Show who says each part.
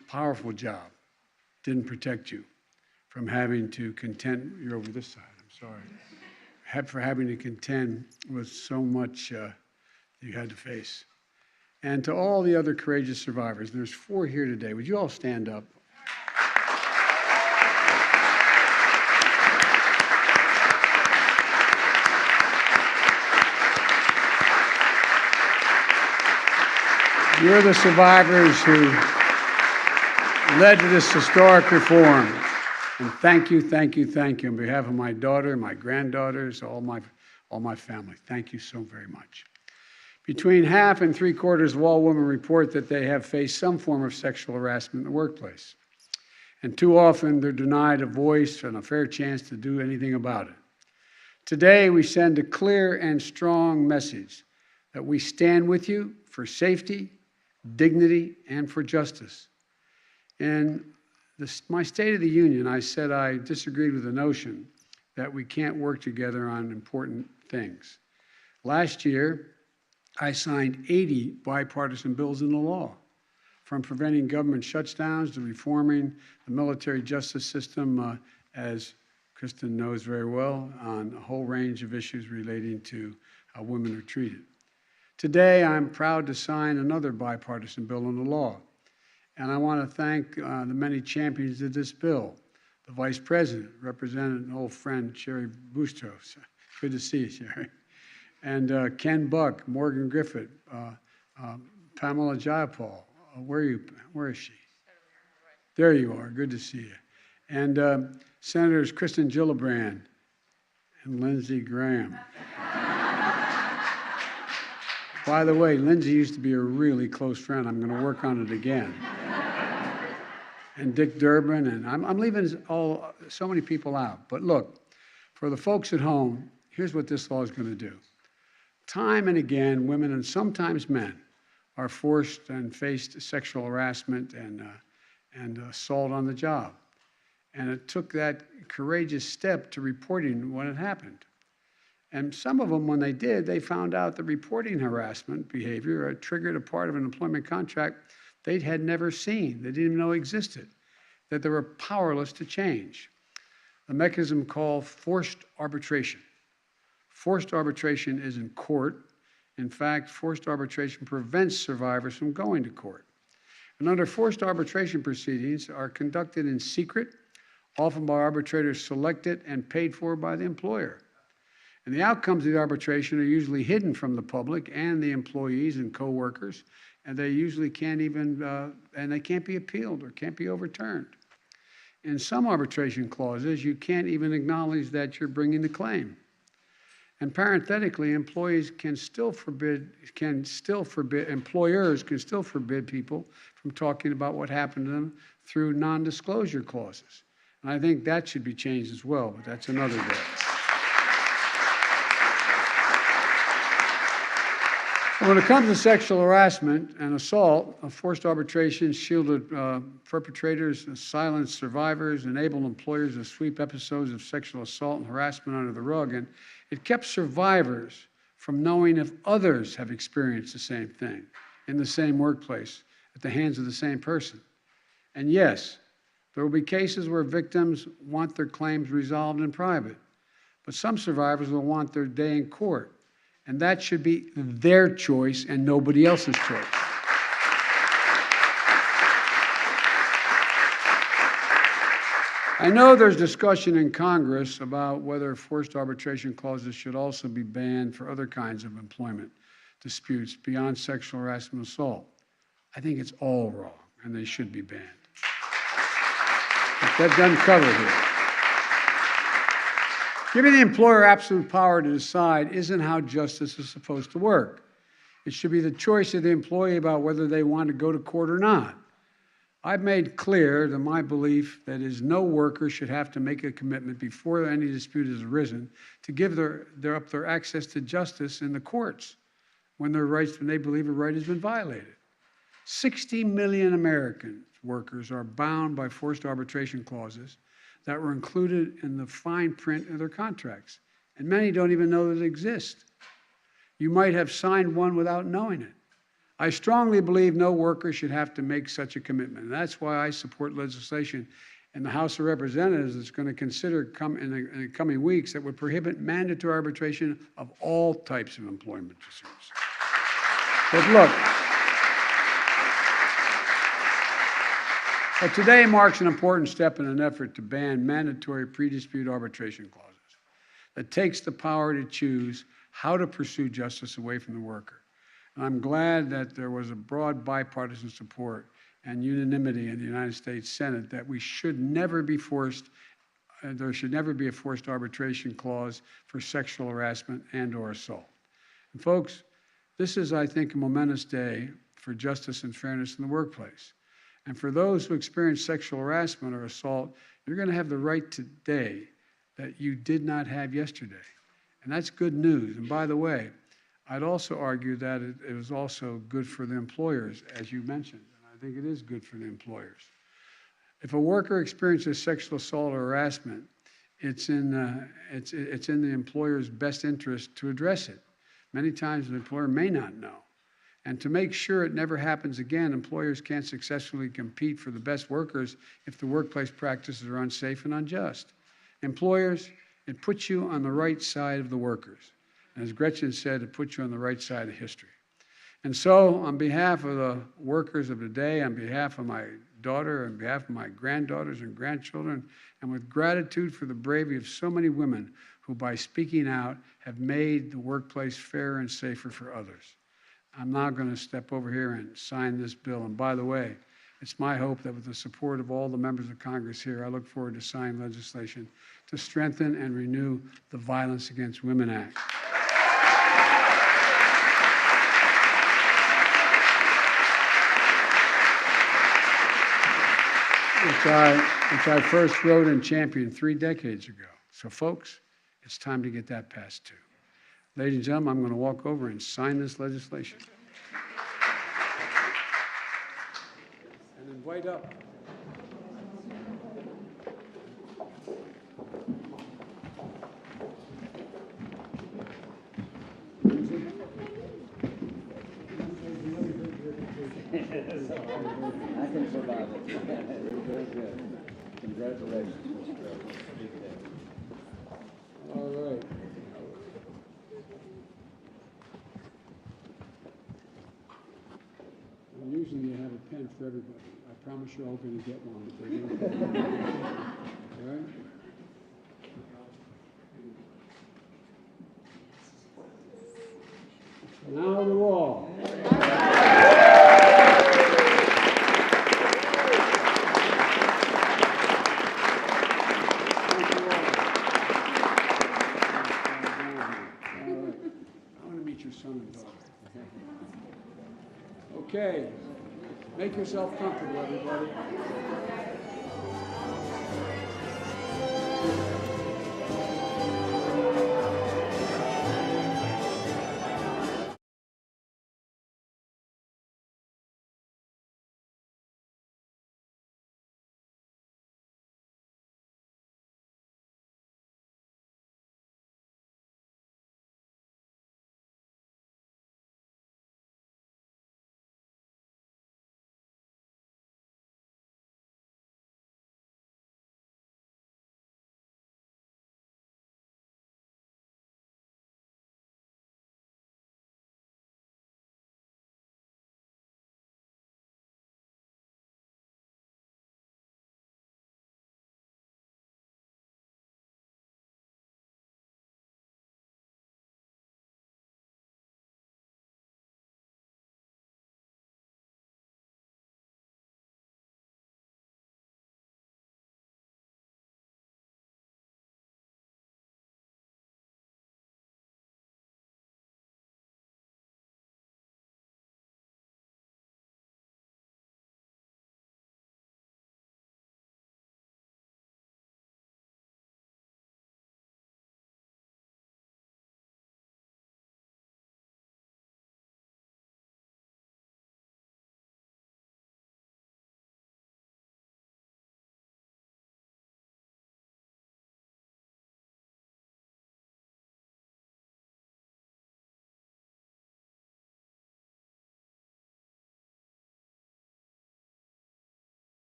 Speaker 1: powerful job didn't protect you from having to contend, you're over this side, I'm sorry, for having to contend with so much you had to face. And to all the other courageous survivors, there's 4 here today. Would you all stand up? You're the survivors who led to this historic reform. And thank you, thank you, thank you. On behalf of my daughter, my granddaughters, all my family, thank you so very much. Between half and 3/4 of all women report that they have faced some form of sexual harassment in the workplace. And too often, they're denied a voice and a fair chance to do anything about it. Today, we send a clear and strong message that we stand with you for safety, dignity, and for justice. In my State of the Union, I said I disagreed with the notion that we can't work together on important things. Last year, I signed 80 bipartisan bills into law, from preventing government shutdowns to reforming the military justice system, as Kristen knows very well, on a whole range of issues relating to how women are treated. Today, I'm proud to sign another bipartisan bill into law. And I want to thank the many champions of this bill. The Vice President, Representative and old friend, Sherry Bustos. Good to see you, Sherry. And Ken Buck, Morgan Griffith, Pamela Jayapal. Where is she? There you are. Good to see you. And Senators Kristen Gillibrand and Lindsey Graham. By the way, Lindsey used to be a really close friend. I'm going to work on it again. And Dick Durbin, and I'm leaving so many people out. But look, for the folks at home, here's what this law is going to do. Time and again, women and sometimes men are forced and faced sexual harassment and assault on the job. And it took that courageous step to reporting when it happened. And some of them, when they did, they found out that reporting harassment behavior triggered a part of an employment contract they had never seen, they didn't even know existed, that they were powerless to change. A mechanism called forced arbitration. Forced arbitration is in court. In fact, forced arbitration prevents survivors from going to court. And under forced arbitration proceedings are conducted in secret, often by arbitrators selected and paid for by the employer. And the outcomes of the arbitration are usually hidden from the public and the employees and coworkers, and they usually can't even, and they can't be appealed or can't be overturned. In some arbitration clauses, you can't even acknowledge that you're bringing the claim. And parenthetically, employers can still forbid people from talking about what happened to them through non-disclosure clauses. And I think that should be changed as well, but that's another day. When it comes to sexual harassment and assault, forced arbitration shielded perpetrators, silenced survivors, enabled employers to sweep episodes of sexual assault and harassment under the rug, and it kept survivors from knowing if others have experienced the same thing in the same workplace at the hands of the same person. And yes, there will be cases where victims want their claims resolved in private, but some survivors will want their day in court. And that should be their choice and nobody else's choice. I know there's discussion in Congress about whether forced arbitration clauses should also be banned for other kinds of employment disputes beyond sexual harassment and assault. I think it's all wrong, and they should be banned. But that doesn't cover it here. Giving the employer absolute power to decide isn't how justice is supposed to work. It should be the choice of the employee about whether they want to go to court or not. I've made clear that my belief that is no worker should have to make a commitment before any dispute has arisen to give their access to justice in the courts when they believe a right has been violated. 60 million American workers are bound by forced arbitration clauses that were included in the fine print of their contracts, and many don't even know that it exists. You might have signed one without knowing it. I strongly believe no worker should have to make such a commitment. And that's why I support legislation in the House of Representatives that's going to consider in the coming weeks that would prohibit mandatory arbitration of all types of employment disputes. But look, but today marks an important step in an effort to ban mandatory pre-dispute arbitration clauses that takes the power to choose how to pursue justice away from the worker. And I'm glad that there was a broad bipartisan support and unanimity in the United States Senate that we should never be forced, there should never be a forced arbitration clause for sexual harassment and/or assault. And folks, this is, I think, a momentous day for justice and fairness in the workplace. And for those who experience sexual harassment or assault, you're going to have the right today that you did not have yesterday. And that's good news. And by the way, I'd also argue that it was also good for the employers, as you mentioned. I think it is good for the employers. If a worker experiences sexual assault or harassment, it's in the employer's best interest to address it. Many times the employer may not know. And to make sure it never happens again, employers can't successfully compete for the best workers if the workplace practices are unsafe and unjust. Employers, it puts you on the right side of the workers. And as Gretchen said, it puts you on the right side of history. And so, on behalf of the workers of today, on behalf of my daughter, on behalf of my granddaughters and grandchildren, and with gratitude for the bravery of so many women who, by speaking out, have made the workplace fairer and safer for others, I'm now going to step over here and sign this bill. And by the way, it's my hope that with the support of all the members of Congress here, I look forward to signing legislation to strengthen and renew the Violence Against Women Act. Which I first wrote and championed 3 decades ago. So folks, it's time to get that passed too. Ladies and gentlemen, I'm going to walk over and sign this legislation. And invite up.
Speaker 2: I can survive it. Very good. Congratulations.
Speaker 1: All right. And usually you have a pen for everybody. I promise you're all going to get one. All right? Now the wall. Okay, make yourself comfortable, everybody.